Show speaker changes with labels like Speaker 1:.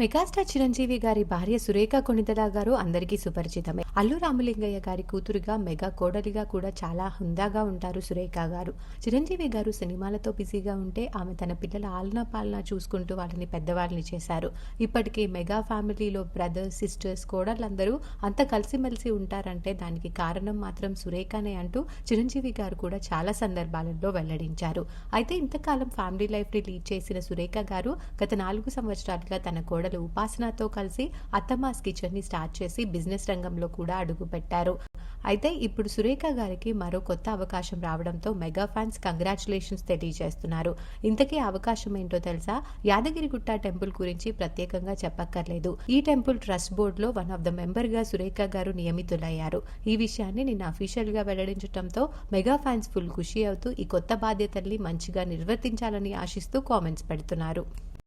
Speaker 1: Megastar Chiranjeevi గారి భార్య సురేఖ కొణిదెల గారు అందరికీ సుపరిచితమే. అల్లు రామలింగయ్య గారి కూతురుగా, మెగా కోడలిగా కూడా చాలా హుందాగా ఉంటారు సురేఖ గారు. చిరంజీవి గారు సినిమాలతో బిజీగా ఉంటే ఆమె తన పిల్లల ఆలనా పాలనా చూసుకుంటూ వాళ్ళని పెద్దవాళ్ళని చేశారు. ఇప్పటికే మెగా ఫ్యామిలీలో బ్రదర్స్, సిస్టర్స్, కోడళ్ళందరూ అంత కలిసిమెలిసి ఉంటారంటే దానికి కారణం మాత్రం సురేఖనే అంటూ చిరంజీవి గారు కూడా చాలా సందర్భాలలో వెల్లడించారు. అయితే ఇంతకాలం ఫ్యామిలీ లైఫ్ ని లీడ్ చేసిన సురేఖ గారు గత 4 సంవత్సరాలుగా తన కోడలు ఉపాసనతో కలిసి అత్తమ్మాస్ కిచెన్ ని స్టార్ట్ చేసి బిజినెస్ రంగంలో కూడా అడుగుపెట్టారు. అయితే ఇప్పుడు సురేఖ గారికి మరో కొత్త అవకాశం రావడంతో మెగా ఫ్యాన్స్ కంగ్రాచులేషన్స్ తెలియజేస్తున్నారు. ఇంతకీ అవకాశం ఏంటో తెలుసా? యాదగిరిగుట్ట టెంపుల్ గురించి ప్రత్యేకంగా చెప్పక్కర్లేదు. ఈ టెంపుల్ ట్రస్ట్ బోర్డ్ లో వన్ ఆఫ్ ద మెంబర్ గా సురేఖ గారు నియమితులయ్యారు. ఈ విషయాన్ని నిన్న అఫీషియల్ గా వెల్లడించడంతో మెగా ఫ్యాన్స్ ఫుల్ ఖుషి అవుతూ ఈ కొత్త బాధ్యతల్ని మంచిగా నిర్వర్తించాలని ఆశిస్తూ కామెంట్స్ పెడుతున్నారు.